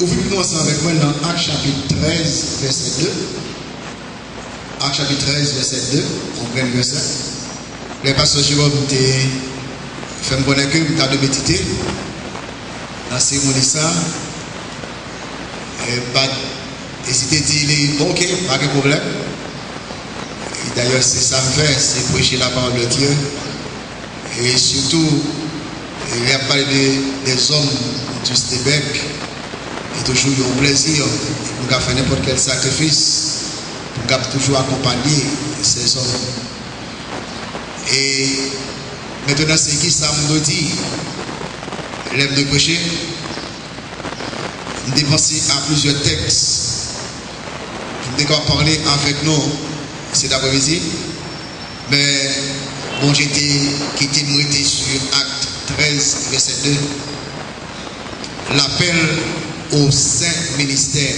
Ouvrez ensemble avec moi dans Actes chapitre 13, verset 2. Actes chapitre 13, verset 2. On prend le verset. Le pasteur Jérôme fait me connaître que nous avons médité. Dans la cérémonie ça. Et si tu dis, ok, pas de problème. D'ailleurs, c'est ça que je fais, c'est prêcher la parole de Dieu. Et surtout, il y a parlé des hommes du Stébec. Et toujours eu un plaisir pour faire n'importe quel sacrifice, pour toujours accompagner ces hommes. Et maintenant, c'est qui ça me dit? Lève de prêcher. Je dépenser à plusieurs textes. Je vais parler avec nous cet après-midi. Mais bon, j'étais quitté sur Acte 13, verset 2. L'appel au saint ministère,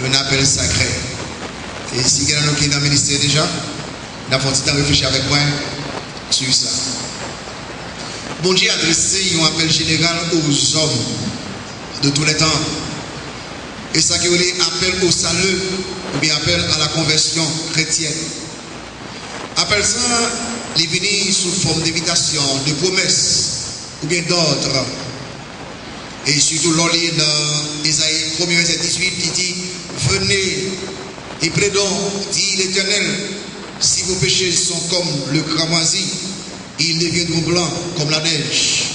un appel sacré. Et si il y a un qui est dans le ministère déjà, nous avons dit de réfléchir avec moi sur ça. Bon Dieu a adressé un appel général aux hommes de tous les temps. Et ça qui est appel au salut, ou bien appel à la conversion chrétienne. Appel ça, il est venu sous forme d'invitation, de promesse, ou bien d'ordre. Et surtout, l'on lit dans Isaïe 1, verset 18, il dit, venez et plaidons, dit l'Éternel, si vos péchés sont comme le cramoisi, ils deviendront blancs comme la neige.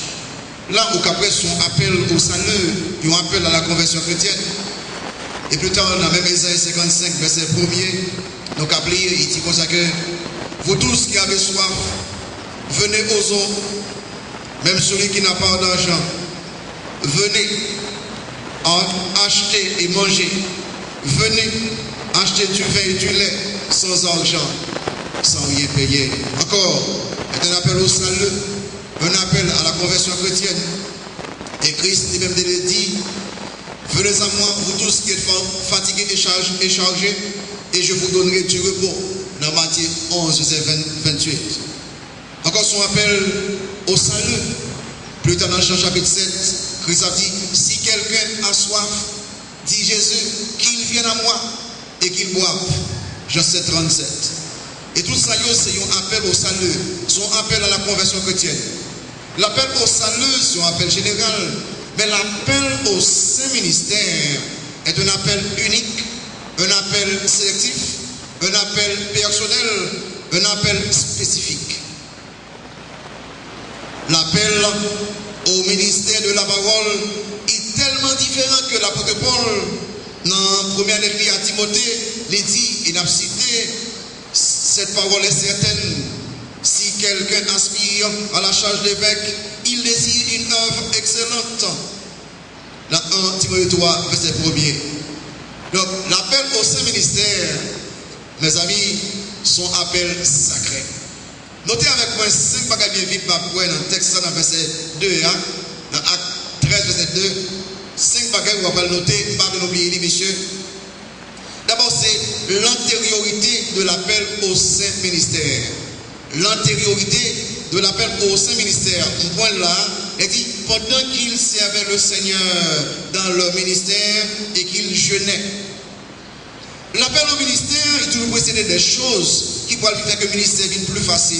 Là où qu'après son appel au salut, il appel à la conversion chrétienne. Et plus tard, dans même Isaïe 55, verset 1er, donc appelé, il dit comme ça que vous tous qui avez soif, venez aux eaux, même celui qui n'a pas d'argent. Venez acheter et manger. Venez acheter du vin et du lait sans argent, sans rien payer. Encore, c'est un appel au salut, un appel à la conversion chrétienne. Et Christ lui-même dit, venez à moi, vous tous qui êtes fatigués et chargés, et je vous donnerai du repos. Dans Matthieu 11, verset 28. Encore son appel au salut. Plus tard dans Jean chapitre 7, Christ a dit, si quelqu'un a soif, dit Jésus, qu'il vienne à moi et qu'il boive. Jean 7, 37. Et tout ça, c'est un appel au salut, son appel à la conversion chrétienne. L'appel au salut, c'est un appel général, mais l'appel au Saint-Ministère est un appel unique, un appel sélectif, un appel personnel, un appel spécifique. L'appel au ministère de la parole est tellement différent que l'apôtre Paul, dans la première lettre à Timothée, il dit, il a cité, cette parole est certaine. Si quelqu'un aspire à la charge d'évêque, il désire une œuvre excellente. Dans 1 Timothée 3, verset 1er. Donc, l'appel au Saint-Ministère, mes amis, son appel sacré. Notez avec moi 5 bagages bien vite dans le texte dans verset 2, dans Acte 13, verset 2. 5 bagages, on va le noter, pas de l'oublier, messieurs. D'abord, c'est l'antériorité de l'appel au Saint-Ministère. L'antériorité de l'appel au Saint-Ministère. On point là, il dit, pendant qu'ils servaient le Seigneur dans leur ministère et qu'ils jeûnaient. L'appel au ministère est toujours précédé des choses qui pourraient faire que le ministère devienne plus facile.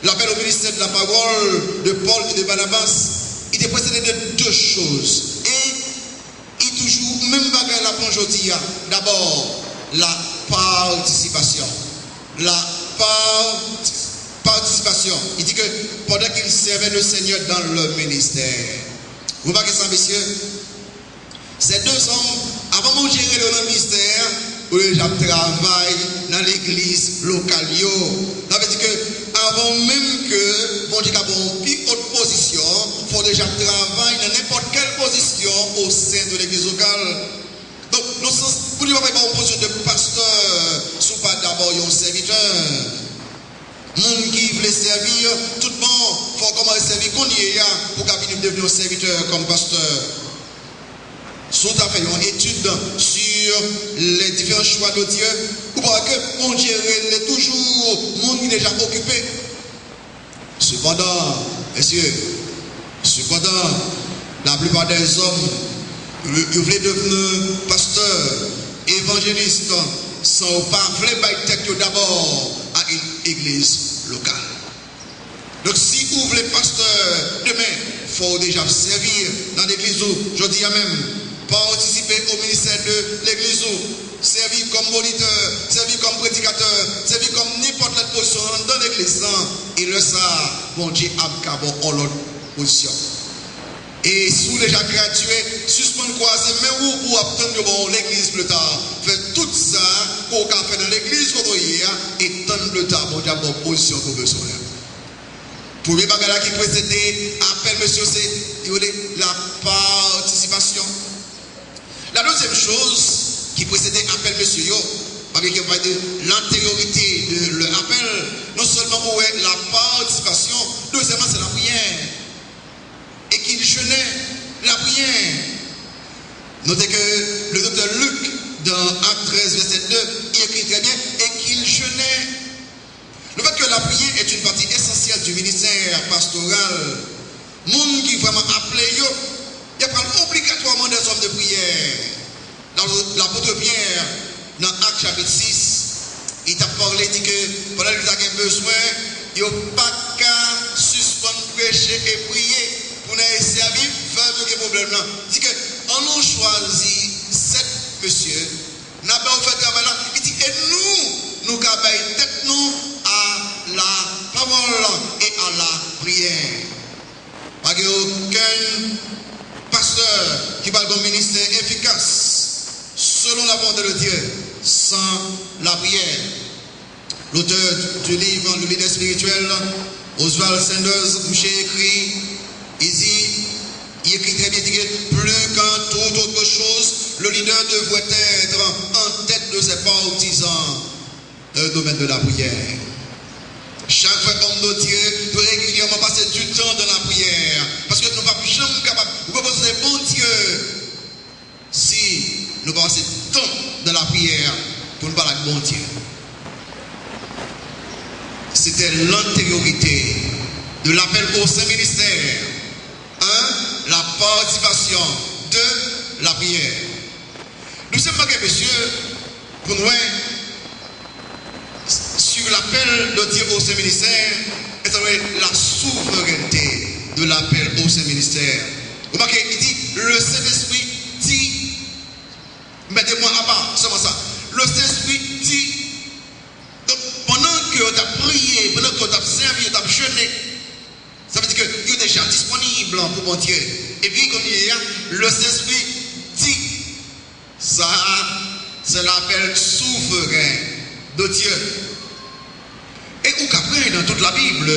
L'appel au ministère de la parole de Paul et de Barnabas, il est précédé de 2 choses. Et il est toujours, même bagarre la aujourd'hui, d'abord, la participation. La participation. Il dit que pendant qu'ils servaient le Seigneur dans leur ministère. Vous voyez ça, messieurs? Ces 2 hommes, avant de gérer le ministère, ils travaillent dans l'église locale. Ça veut dire que avant même que bon Dieu ait une plus haute position, il faut déjà travailler dans n'importe quelle position au sein de l'église locale. Donc, nous ne pouvons pas avoir une position de pasteur, ce n'est pas d'abord un serviteur. Monde qui veut servir, tout le monde, il faut commencer à servir qu'on y est pour qu'il devienne un serviteur comme pasteur. Si tu as fait une étude sur les différents choix de Dieu, ou pas que mon Dieu est toujours le monde qui est déjà occupé. Cependant, messieurs, la plupart des hommes vous voulez devenir pasteur, évangéliste, sans pas vouloir d'abord à une église locale. Donc si vous voulez pasteur demain, il faut déjà servir dans l'église où, je dis à même, participer au ministère de l'église où, servir comme moniteur, servir comme prédicateur, servir comme n'importe quelle position dans l'église. Et le ça, bon Dieu a en l'autre position. Et sous les gens gradués, suspendre croiser, mais où obtenir bon l'église plus tard. Fait tout ça qu'on a fait dans l'église et tant plus tard, bon Dieu a bonne position qu'on besoin. Premier bagage qui précédait, appel monsieur, c'est la participation. La deuxième chose qui précédait appel monsieur, avec l'antériorité de l'appel, non seulement la participation, deuxièmement c'est la prière. Et qu'il jeûnait la prière. Notez que le docteur Luc, dans Acte 13, verset 2, il écrit très bien, et qu'il jeûnait. Le fait que la prière est une partie essentielle du ministère pastoral, monde qui vraiment appelé, il y a obligatoirement des hommes de prière. Dans l'apôtre Pierre, dans Acte chapitre 6, il t'a parlé, dit que pendant qu'il a besoin, il n'y a pas qu'à suspendre, prêcher et prier. Pour nous servir, faire le problème là. Il dit que, on a choisi 7 messieurs, nous avons fait travail là. Il dit, et nous avons tête nous à la parole et à la prière. Parce qu'il n'y a aucun pasteur qui va avoir un ministère efficace, selon la volonté de Dieu, sans la prière. L'auteur du livre, le leader spirituel, Oswald Sanders, Boucher écrit, il écrit très bien, il dit que plus qu'en toute autre chose, le leader devrait être en tête de ses partisans dans le domaine de la prière. Chaque fois comme nos Dieu doit régulièrement passer du temps dans la prière. Parce que nous ne sommes pas jamais capables de proposer bon Dieu si nous passons du temps dans la prière pour nous parler de bon Dieu. C'était l'antériorité de l'appel au Saint-Ministère. 1. La participation. 2. La prière. Nous sommes pas que monsieur, pour nous, sur l'appel de Dieu au Saint-Ministère, est la souveraineté de l'appel au Saint-Ministère. Vous voyez, il dit, le Saint-Esprit dit, mettez-moi à part, seulement ça. Le Saint-Esprit dit, donc, pendant que tu as prié, pendant que tu as servi, tu as jeûné, ça veut dire que tu es déjà disponible pour mon Dieu. Et puis, comme il y a, le Saint-Esprit dit, ça, c'est l'appel souverain de Dieu. Et on comprend dans toute la Bible,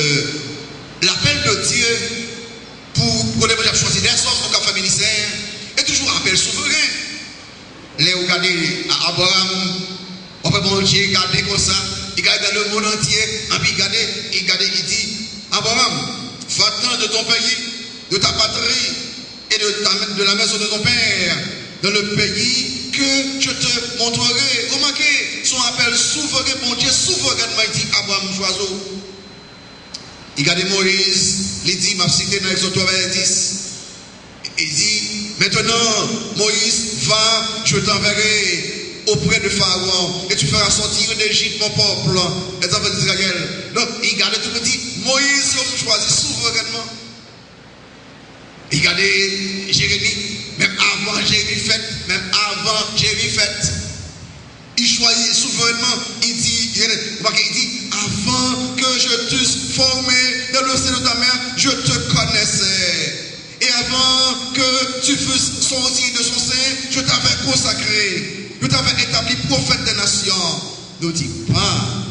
l'appel de Dieu pour les gens qui choisissent des hommes pour faire ministère est toujours un appel souverain. Les regardez à Abraham, on peut bon Dieu regarder comme ça, il regarde dans le monde entier, et puis il dit, Abraham, va-t'en de ton pays, de ta patrie et de la maison de ton père, dans le pays que je te montrerai. Remarquez, son appel souverain, mon Dieu souverainement, il dit Abraham Choiseau. Il regarde Moïse, il dit, m'a cité dans Exode 3, verset 10. Il dit, maintenant, Moïse, va, je t'enverrai auprès de Pharaon, et tu feras sortir d'Égypte mon peuple, les enfants d'Israël. Donc, il regarde tout le monde, dit, Moïse, on choisit souverainement. Il regarde Jérémie, même avant Jérémie fait, il choisit souverainement, il dit, avant que je t'eusse formé dans le sein de ta mère, je te connaissais. Et avant que tu fusses sorti de son sein, je t'avais consacré, je t'avais établi prophète des nations. Ne dis pas,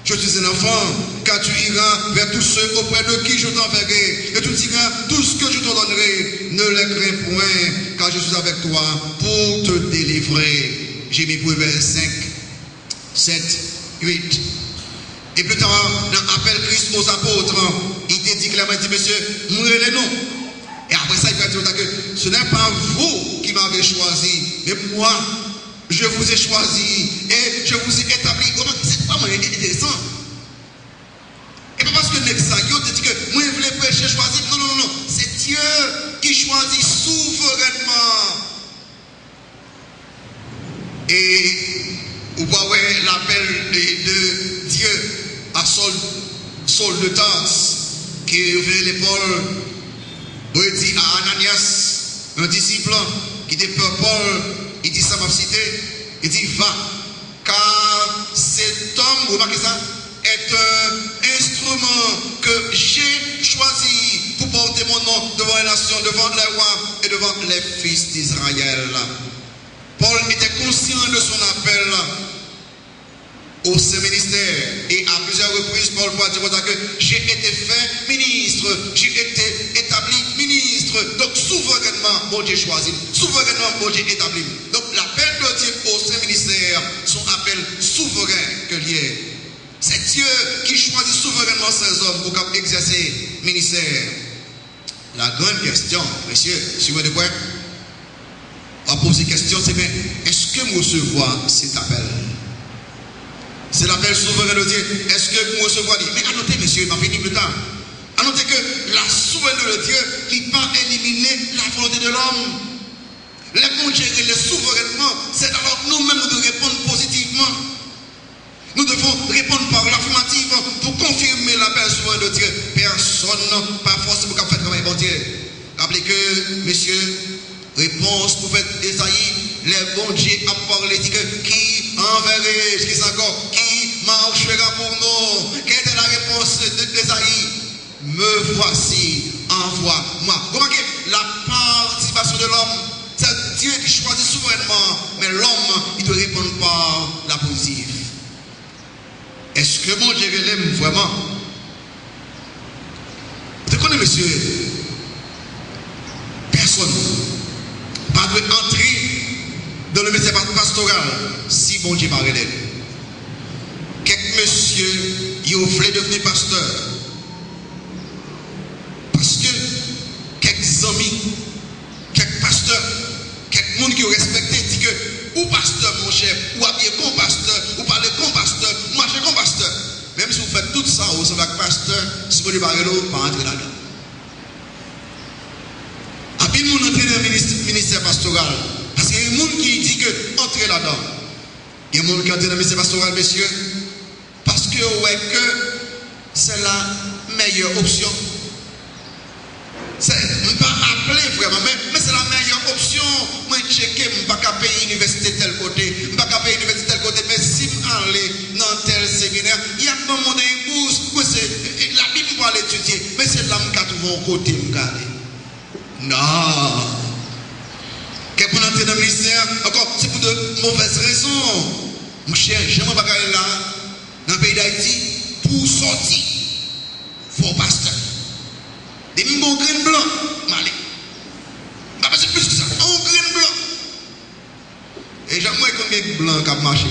je suis un enfant, car tu iras vers tous ceux auprès de qui je t'enverrai, et tu diras tout ce que je te donnerai. Ne les crains point, car je suis avec toi pour te délivrer. J'ai mis pour verset 5, 7, 8. Et plus tard, dans l'appel Christ aux apôtres, il dit clairement, il dit, monsieur, mourrez les noms. Et après ça, il va dire que ce n'est pas vous qui m'avez choisi, mais moi, je vous ai choisi et je vous ai établi. C'est pas moi, intéressant. Et pas parce que Nexagio te dit que moi, je voulais prêcher, choisir. Non. C'est Dieu qui choisit souverainement Et vous voyez l'appel de Dieu à Saul de Tarse, qui ouvrait l'épaule, pour dire à Ananias, un disciple qui était Paul, il dit ça m'a cité, il dit va, car cet homme, remarquez ça, est un instrument que j'ai choisi pour porter mon nom devant les nations, devant les rois et devant les fils d'Israël. Paul était conscient de son appel au Saint-Ministère et à plusieurs reprises, Paul va dire que j'ai été fait ministre, j'ai été établi ministre, donc souverainement, bon Dieu choisi, souverainement, bon Dieu établi. Donc l'appel de Dieu au Saint-Ministère, son appel souverain que lié. C'est Dieu qui choisit souverainement ses hommes pour exercer le ministère. La grande question, messieurs, suivez le point, on va poser question, c'est bien, est-ce que vous recevez cet appel? C'est l'appel souverain de Dieu. Est-ce que vous recevez? Mais annotez, messieurs, il m'a fini plus tard. Annotez que la souveraineté de Dieu n'est pas éliminer la volonté de l'homme. Les bons gérer les souverainement, c'est alors nous-mêmes nous devons répondre positivement. Nous devons répondre par l'affirmative pour confirmer l'appel souverain de Dieu. Personne, pas forcément pour faire travail bon Dieu. Rappelez que, messieurs, réponse prophète Esaïe, les bons dieux a parlé, dit que qui enverrait, ce qui est encore, qui marchera pour nous. Quelle était la réponse d'Esaïe? Me voici, envoie-moi. Remarquez, la participation de l'homme, c'est Dieu qui choisit souverainement, mais l'homme, il doit répondre par la positive. Est-ce que mon Dieu l'aime vraiment? Vous connaissez, monsieur, personne pas doit entrer dans le métier pastoral si bon Dieu parle d'elle. Quelques monsieur, ils voulaient devenir pasteur. Parce que quelques amis, quelques pasteurs, quelques monde qui ont respecté, dit que ou pasteur mon cher, ou habillé comme pasteur, ou parler comme pasteur, ou marcher comme pasteur. Même si vous faites tout ça, vous savez que pasteur, si vous ne parlez pas entrer là-dedans. Puis nous entrons dans le ministère pastoral. Parce qu'il y a des gens qui disent que entrez là-dedans. Il y a des gens qui entrent dans le ministère pastoral, messieurs. Parce que ouais, que c'est la meilleure option. C'est pas appelé vraiment, mais c'est la meilleure option. Moi, je checker, je ne vais pas payer l'université tel côté, je ne vais pas payer l'université tel côté, mais si je aller dans tel séminaire, il y a un moment une bourse, la Bible pour l'étudier, mais c'est là que je trouve un côté, non. Pour entrer dans le ministère, encore, c'est pour de mauvaises raisons. Mon cher, je ne vais pas aller là, dans le pays d'Haïti, pour sortir. Faux pasteur. Des bons grains blancs, malé. Pas passer plus que ça. Un grain blanc. Et j'aime combien de blancs qui ont marché.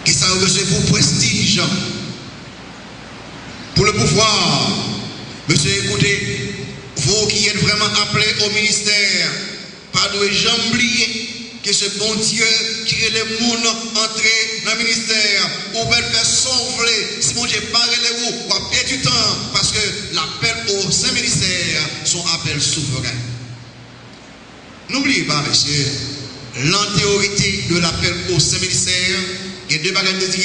Qui ça reçu pour prestige, pour le pouvoir. Monsieur, écoutez, vous qui êtes vraiment appelés au ministère, pas de jamais oublier que ce bon Dieu qui est le monde entrer dans le ministère, ou va faire sauver, si mon Dieu parle les roues, ou va perdre du temps, parce que l'appel au Saint-Ministère, son appel souverain. N'oubliez pas, monsieur, l'antériorité de l'appel au Saint-Ministère, il y a deux bagages de Dieu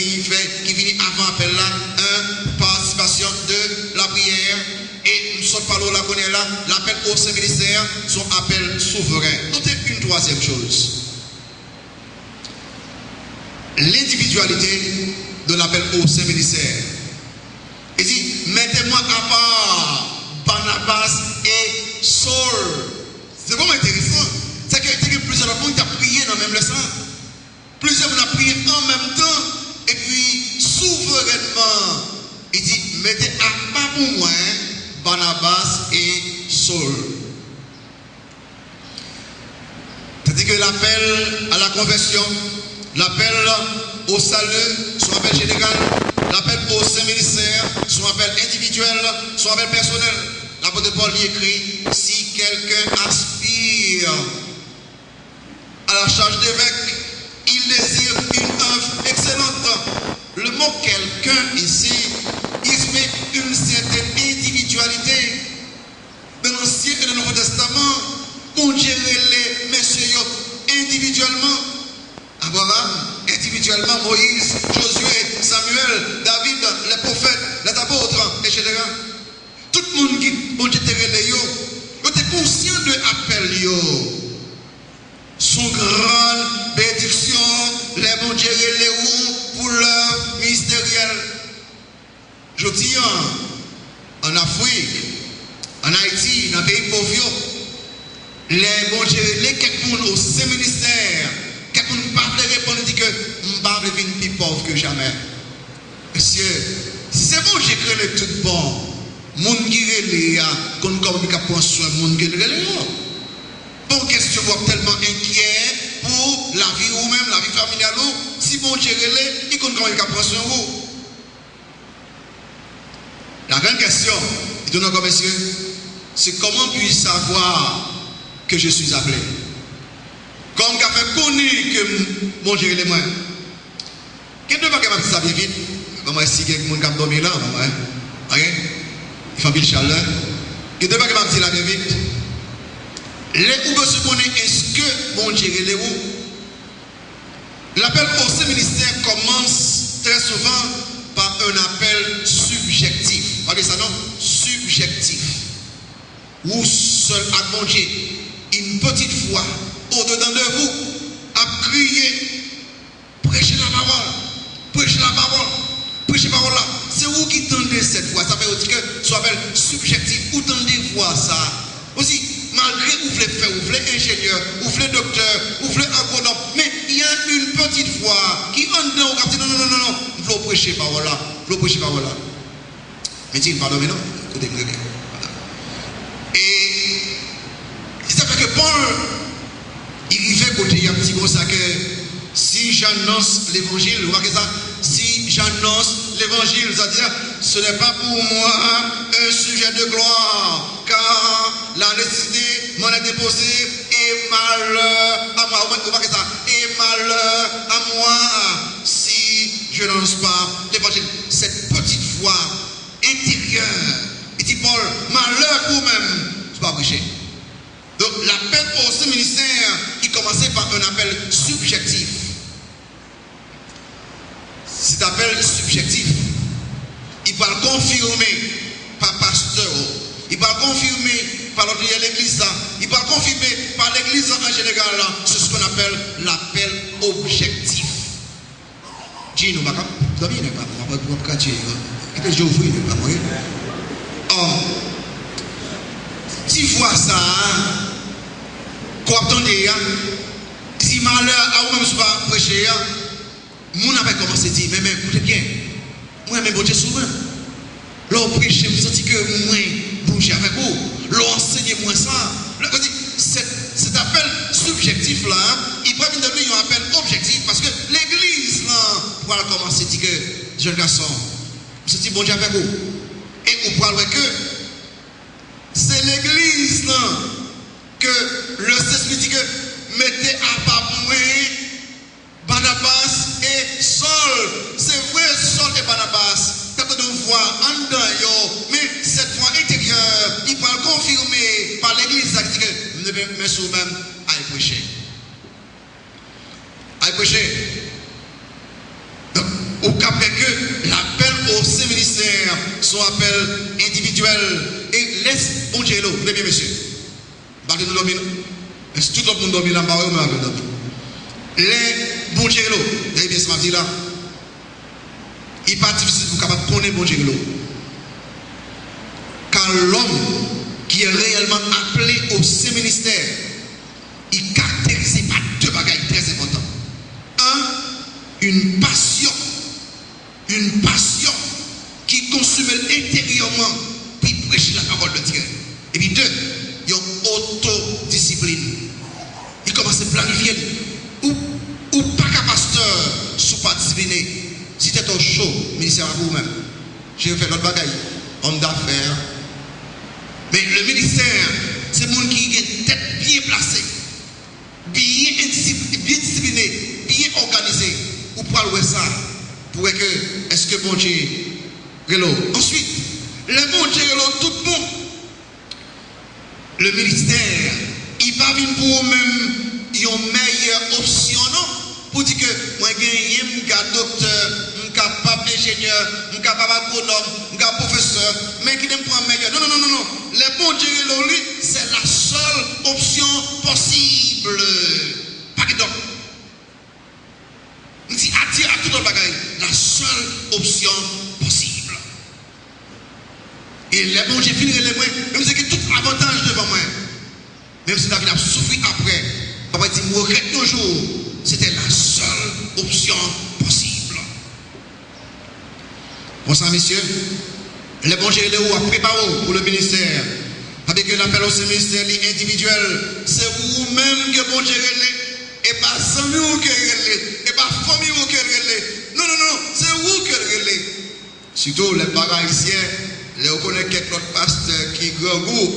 qui viennent avant l'appel là. Un, participation de la prière. Et nous sommes par là, l'appel au Saint-Ministère, son appel souverain. Notez une troisième chose. L'individualité de l'appel au Saint-Ministère. Il dit, mettez-moi à part Barnabas et Saul. C'est vraiment intéressant. C'est qu'il y a plusieurs gens qui ont prié dans le même leçon. Plusieurs ont prié en même temps. Et puis, souverainement, il dit, mettez à part pour moi Barnabas et Saul. C'est-à-dire que l'appel à la conversion, l'appel au salut, son appel général, l'appel au Saint-Ministère, son appel individuel, son appel personnel. L'apôtre Paul y écrit, si quelqu'un aspire à la charge d'évêque, il désire une œuvre excellente. Le mot quelqu'un ici, il met une certaine individualité. Dans l'Ancien et le Nouveau Testament, on dirait les messieurs individuellement Abraham, individuellement Moïse, Josué, Samuel, David, les prophètes, les apôtres, etc. Tout le monde qui bon Dieu te relé, était conscient de l'appel. Son grande bénédiction, les bons Dieu relé pour leur ministériel. Je dis en Afrique, en Haïti, dans les pays pauvres, les bons Dieu relé quelqu'un au sein ministère. Quelqu'un ne peut pas répondre et dit que je ne peux pas devenir plus pauvre que jamais. Monsieur, si c'est bon, j'ai créé le tout bon. Moun qui relève, qu'on comme il prend soin, moun qui relève. Bon, question tellement inquiet pour la vie ou même la vie familiale. Si bon Dieu relève, il compte comment il prend soin de vous. La grande question, il donne comme monsieur, c'est comment puis-je savoir que je suis appelé? Comme qu'a fait connaître que mon Dieu est moi. Qu'est-ce que tu vas ça bien vite? Comment est-ce que quelqu'un qui dormi là? Ok? Il fait une chaleur. Qu'est-ce que tu vas dire là bien vite? Les où se connaît, est-ce que mon Dieu est où? L'appel au sein ministère commence très souvent par un appel subjectif. Regardez ça non? Subjectif. Où seul à mon Dieu, une petite voix au-dedans de vous, à crier, prêchez la parole, prêchez la parole, prêchez la parole là. C'est vous qui tendez cette voix. Ça veut dire que ça s'appelle subjectif. Vous tendez voir ça. Aussi, malgré vous voulez faire, vous voulez ingénieur, vous voulez docteur, vous voulez agronome, mais il y a une petite voix qui en dedans, non, vous voulez prêcher la parole là, vous voulez prêcher la parole là. Mais dis, pardon, mais non, écoutez-moi. Et ça fait que Paul, il fait côté, il y a un petit gros ça que si j'annonce l'évangile, vous voyez ça, si j'annonce l'évangile, c'est-à-dire, ce n'est pas pour moi un sujet de gloire, car la nécessité m'en est déposée et malheur à moi, vous voyez ça, et malheur à moi si je n'annonce pas l'évangile. Cette petite voix intérieure, et dit Paul, malheur pour vous-même, c'est pas prêcher. Donc l'appel au sein ministère, il commençait par un appel subjectif. Cet appel subjectif, il va le confirmer par pasteur, il va le confirmer par l'autre de l'église, il va le confirmer par l'église en général. C'est ce qu'on appelle l'appel objectif. Dis-nous, pas comme si vois ça, quoi attendez, si malheur à vous-même pas prêcher, mon avait commencé à dire, mais écoutez bien, moi même bon Dieu souvent, l'on prêche, vous sentez que moi bouger avec vous, l'on enseigne moi ça. Cet appel subjectif là, il peut devenir un appel objectif parce que l'église là, pour commencer à dire que jeune garçon, vous sentez bon Dieu avec vous, et vous parlez que c'est l'église là que le Saint-Esprit dit que mettez à part moi Barnabas et Saul. C'est vrai, Saul et Barnabas, t'as que nous voir en dedans, mais cette voix intérieure, il peut le confirmer par l'église qui dit que vous devez mettre sur vous-même à y prêcher. À y prêcher. Donc, au cas que l'appel au sein ministère, son appel individuel, et laisse bon Dieu, vous bien monsieur. Battez nous domine. Est-ce que tout le monde domine là-bas ou même domine? Les bon Dieu, vous avez bien ce matin là. Il n'est pas difficile pour capable de connaître bon Dieu. Car l'homme qui est réellement appelé au sein ministère, il est caractérisé par deux bagages très importants. Un, une passion qui consume intérieurement puis prêche la parole de Dieu. Et puis deux, il y a une autodiscipline. Il commence à planifier. Ou pas qu'un pasteur soit pas discipliné. Si tu es au chaud, ministère à vous-même. J'ai fait l'autre bagaille, homme d'affaires. Mais le ministère, c'est le monde qui a une tête bien placée, bien discipliné, bien organisé. Ou pas le ça, pour que, est-ce que bon Dieu, ensuite, le bon Dieu, tout bon. Le ministère, il va venir pour vous-même une meilleure option, non? Pour dire que moi, je suis docteur, je suis capable ingénieur, je suis capable agronome, je suis capable professeur, mais qui n'aime pas meilleur. Non, non, non, non, non. Les bons Dieu, c'est la seule option possible. Pas que donc. On dit attire à tout le bagage. La seule option possible. Et les bons Dieu finiraient les moyens, même si tout avantage devant moi. Même si David a souffert après, papa dit, je regrette toujours. C'était la seule option possible. Pour ça, messieurs, les bons Dieu a préparé pour le ministère. Avec l'appel au ministère individuel, c'est vous-même que bon Dieu et pas amis ou que et pas famille ou que non, non, non, c'est vous que surtout les parents haïtiens, les reconnaissent quelques autres pasteurs qui grand goût,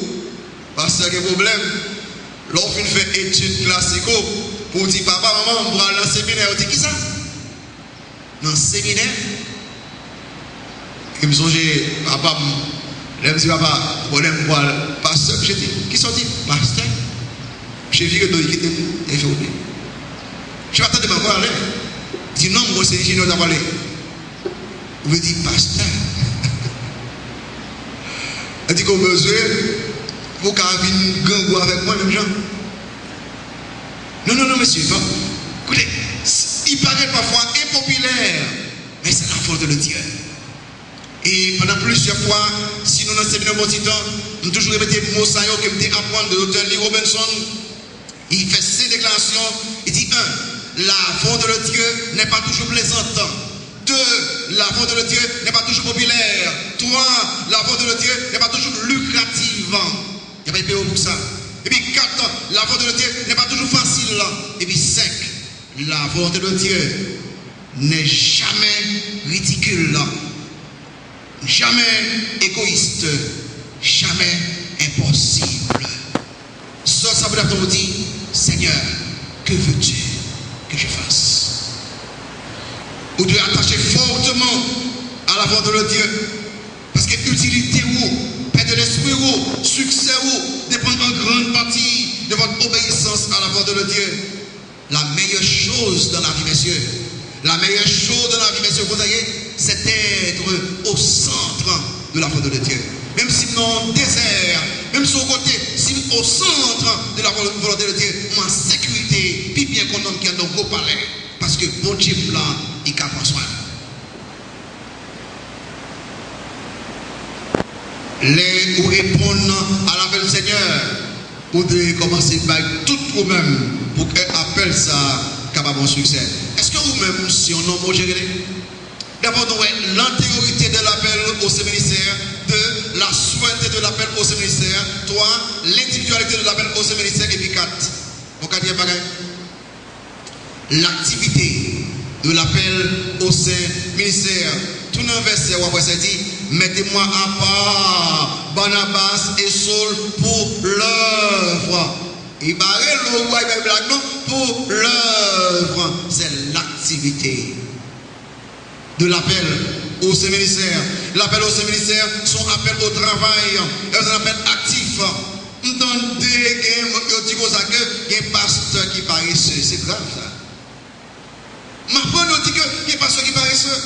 pasteur qui problème. L'offre fait études classiques pour dire papa, maman, on va dans le séminaire. On dit qui ça? Dans le séminaire? Et me songe, papa, je me dis papa, problème pour le pasteur. Je dis, qui sont dit? Pasteur? Je vis que nous qui est aujourd'hui. Je vais attendre de m'avoir là. Je dis non, moi c'est ingénieur d'avoir là. Vous me dites pasteur. Elle dit qu'on a besoin pour qu'on vienne gangou avec moi, même gens. Non, non, non, monsieur. Écoutez, il paraît parfois impopulaire, mais c'est la faute de Dieu. Et pendant plusieurs fois, si nous dans le séminaire bon temps, nous avons toujours répété le mot ça que nous apprendre de l'auteur Lee Robinson. Il fait ses déclarations. Il dit 1. La faute de Dieu n'est pas toujours plaisante. 2. La faute de Dieu n'est pas toujours populaire. 3. La faute de Dieu n'est pas toujours lucrative. Il n'y a pas de PO pour ça. Et puis 4. La faute de Dieu n'est pas toujours facile. Et puis 5. La volonté de Dieu n'est jamais ridicule. Jamais égoïste. Jamais impossible. Ça veut dire qu'on dit, Seigneur, que veux-tu que je fasse? Vous devez attacher fortement à la volonté de Dieu. Parce que l'utilité ou, paix de l'esprit ou, succès ou, dépend en grande partie de votre obéissance à la volonté de Dieu. La meilleure chose dans la vie, messieurs, la meilleure chose dans la vie, messieurs, vous voyez, c'est d'être au centre de la volonté de Dieu. Même si dans le désert, même sur le côté, si au centre de la volonté de Dieu, en sécurité, puis bien qu'on homme qui a dans vos palais, parce que bon Dieu là, il a pas soin. Les ou répondre à l'appel du Seigneur, vous devez commencer par tout vous-même pour qu'un appel ça capable de succès. Est-ce que vous-même, si on nomme au d'abord, l'antériorité de l'appel au ministère. 2. La souveraineté de l'appel au ministère. 3. L'individualité de l'appel au ministère. Et puis 4. Mon quatrième bagage. L'activité de l'appel au ministère. Tout dans le verset où après ça dit, mettez-moi à part Barnabas et Saul pour l'œuvre. Il paraît le roi pour l'œuvre. C'est l'activité de l'appel au ministère. L'appel au ministère, son appel au travail, est un appel actif. Entendez qu'il y a un pasteur qui paresseux. C'est grave ça. Maintenant, on dit qu'il y a un pasteur qui paresseux.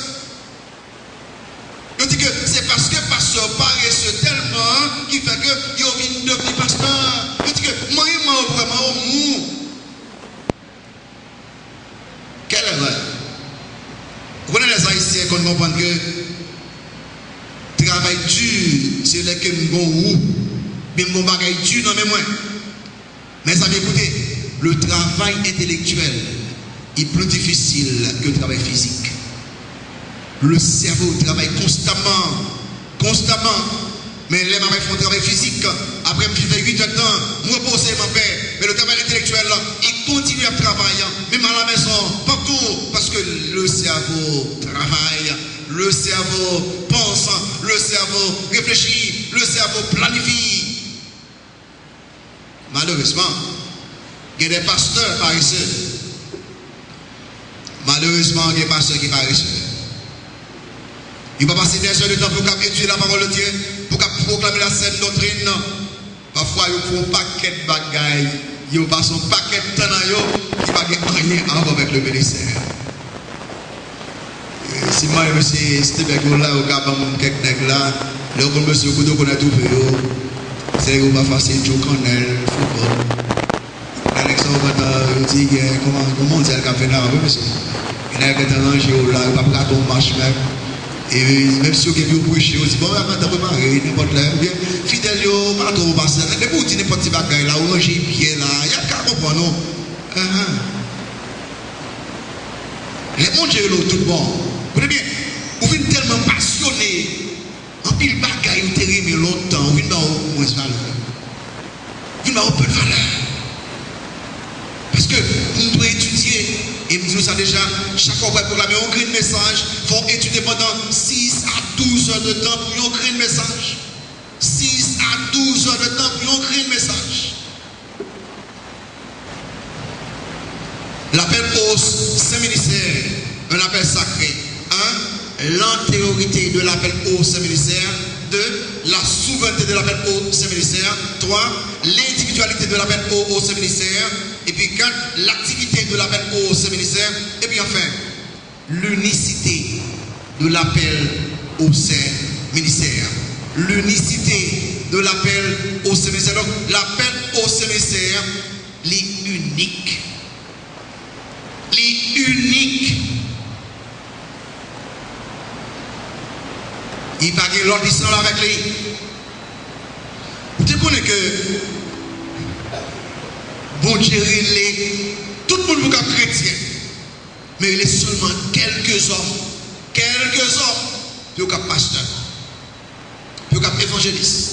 On dit que c'est parce que le pasteur paresseux tellement qui fait que il vient devenir pasteur. On dit que moi, vraiment au mou. Quelle erreur. Vous connaissez les Haïtiens qu'on comprend que travail dur, c'est là que nous avons bien mon bagage dur dans mes mains. Mais ça veut écouter, le travail intellectuel est plus difficile que le travail physique. Le cerveau travaille constamment. Mais les mamans font un travail physique. Après, je fais 8 heures de temps, je repose ma paix. Mais le travail intellectuel, il continue à travailler. Même à la maison, partout. Parce que le cerveau travaille. Le cerveau pense. Le cerveau réfléchit. Le cerveau planifie. Malheureusement, il y a des pasteurs paresseux. Malheureusement, il y a des pasteurs qui paresseux. Il va passer des heures de temps pour étudier la parole de Dieu, pour proclamer la sainte doctrine. Parfois, il faut un paquet de bagailles ils passent un paquet de temps dans eux qui n'a rien à voir avec le ministère. Si moi, monsieur Steven là, au cas où quelques nègres là, le monsieur Koudou qu'on a tout fait, c'est qu'on va faire ces Joe Connell, football. Alexandre dit comment on dit le café là, monsieur. Il y a quelqu'un qui est là, il va pas tomber marche même. Et même si on a prêché, on dit bon, on va préparer, n'importe là, bien, fidèle, on va trop passer. Les bouts, n'importe qui bagaille là, on mange bien là, il y a qu'à comprendre, non? Les bons Dieu, tout bon. Vous voyez bien, vous venez tellement passionné, en pile bagaille, vous avez longtemps, vous venez dans moins de valeur. Vous venez dans peu de valeur. Parce que nous devons étudier, et nous disons ça déjà, chaque fois qu'on va proclamer un grand message, il faut étudier pendant 6 à 12 heures de temps pour un grand message. 6 à 12 heures de temps pour un grand message. L'appel au Saint-Ministère, un appel sacré. 1. L'antériorité de l'appel au Saint-Ministère. 2. La souveraineté de l'appel au Saint-Ministère. 3. L'individualité de l'appel au Saint-Ministère. Et puis 4. L'activité de l'appel au Saint-Ministère. Et puis enfin, l'unicité de l'appel au Saint-Ministère. L'unicité de l'appel au Saint-Ministère. Donc, l'appel au Saint-Ministère, est unique. Unique. Il va y avoir l'autre avec lui. Vous connaissez que bon Dieu, tout le monde est chrétien, mais il est seulement quelques hommes qui sont pasteurs, qui sont évangélistes,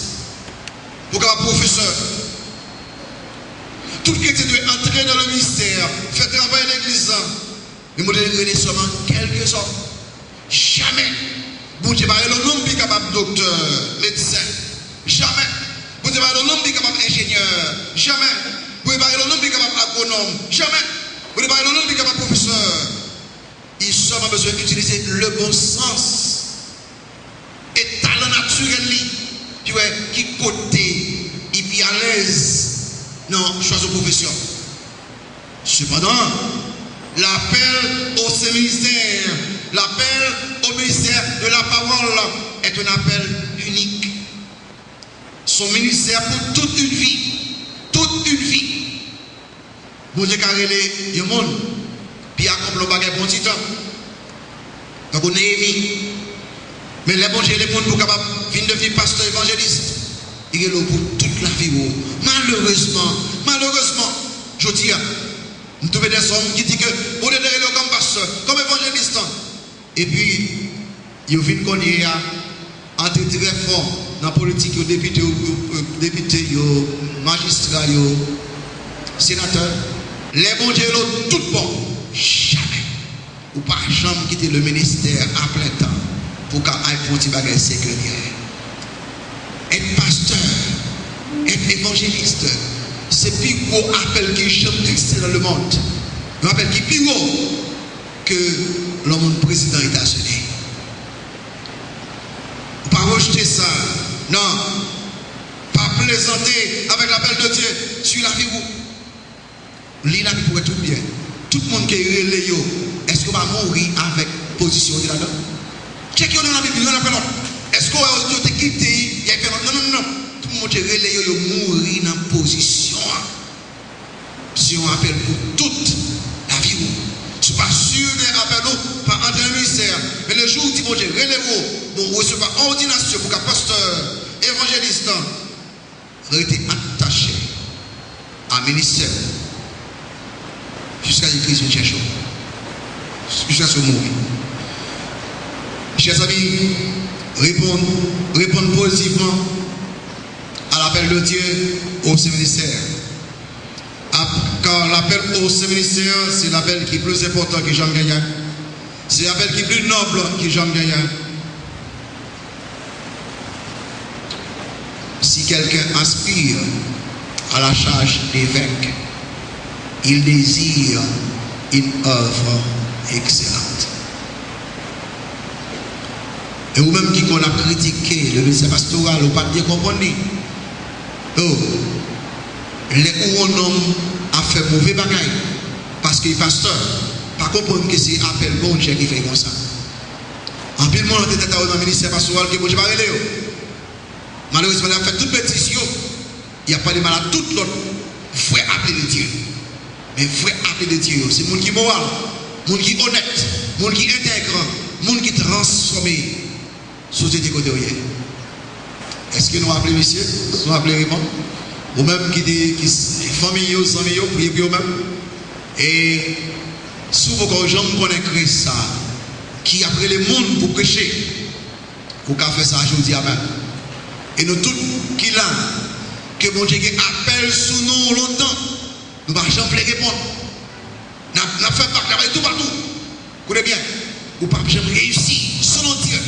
qui sont professeurs. Tout chrétien doit entrer dans le ministère, faire travailler l'église. Mais il est seulement quelques hommes. Jamais. Bon Dieu, l'homme qui est capable docteur, médecin. Jamais. Bon Dieu, l'homme qui est capable ingénieur. Jamais. Bon Dieu, l'homme qui est capable agronome. Jamais. Bon Dieu, l'homme qui est capable professeur. Il a seulement besoin d'utiliser le bon sens et talent naturel qui côté, il est à l'aise. Non, choisir profession. Cependant, l'appel au Saint-Ministère, l'appel au ministère de la parole est un appel unique. Son ministère pour toute une vie. Toute une vie. Bon Dieu, car il est le monde. Puis il y a comme le bagage bon petit temps. Donc on est émis. Mais les bons Dieu, les mondes pour capable de devenir pasteur évangéliste. Il est là pour toute la vie. Malheureusement, je dis, nous trouvons des hommes qui disent que vous êtes là comme pasteur, comme évangéliste. Et puis, ils viennent qu'on y a entré très fort dans la politique, aux députés, aux magistrats, aux sénateurs. Les bons Dieu, tout bon, jamais. Ou pas jamais quitter le ministère à plein temps pour qu'on aille pour un petit bagage sécuritaire. Être pasteur, être évangéliste, c'est le plus gros appel qui existe dans le monde. Un appel qui est plus gros que l'homme président des États-Unis. Pas rejeter ça. Non. Pas plaisanter avec l'appel de Dieu sur la vie. L'île pour être tout bien. Tout le monde qui est relayé, est-ce qu'on va mourir avec position de là-dedans? Qu'est-ce qu'il y a dans la Bible? Est-ce qu'on va te quitter? Non. Tout le monde qui est relayé, mourir dans position. Si on appelle pour toute la vie. Je ne suis pas sûr d'appel par entrer dans le ministère. Mais le jour où tu dis, relève-vous, bon, recevoir ordination pour qu'un pasteur, évangéliste, été attaché à un ministère jusqu'à l'église de Tchécho. Jusqu'à ce moment. Chers amis, répondre positivement à l'appel de Dieu au Saint-Ministère. Car l'appel au Saint-Ministère, c'est l'appel qui est plus important que Jean Gagnon. C'est l'appel qui est plus noble que Jean Gagnon. Si quelqu'un aspire à la charge d'évêque, il désire une œuvre excellente. Et vous-même qui qu'on a critiqué le ministère pastoral, vous ne pouvez pas bien comprendre. Oh. les où un homme a fait mauvais bagaille parce que le pasteur pas comprendre que c'est appel bon Dieu qui fait comme ça. En plus, le monde était dans le ministère pastoral que bon Dieu pas relé. Malheureusement, il a fait toute pétition. Il n'y a pas de mal à tout l'autre vrai appelé de Dieu. Mais vrai appelé de Dieu, c'est le monde qui est moral, le monde qui est honnête, le monde qui est intègre, le monde qui est transformé. Société côté. Est-ce que nous appelons monsieur? Nous appelons Raymond? Ou même qui famille, amis, priez pour eux-mêmes. Et souvent quand les gens connaissent ça, qui après le monde pour prêcher, pour qu'à faire ça aujourd'hui même. Et nous tous qui là, que mon Dieu appelle sous nous longtemps, nous ne pouvons jamais répondre. Nous fait pas travailler tout partout. Vous voyez bien, ou pas jamais réussir selon Dieu.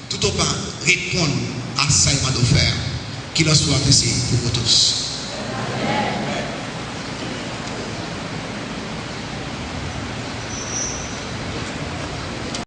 Tout au pas répondre à ça il m'a offert. Qu'il en soit apprécié pour vous tous.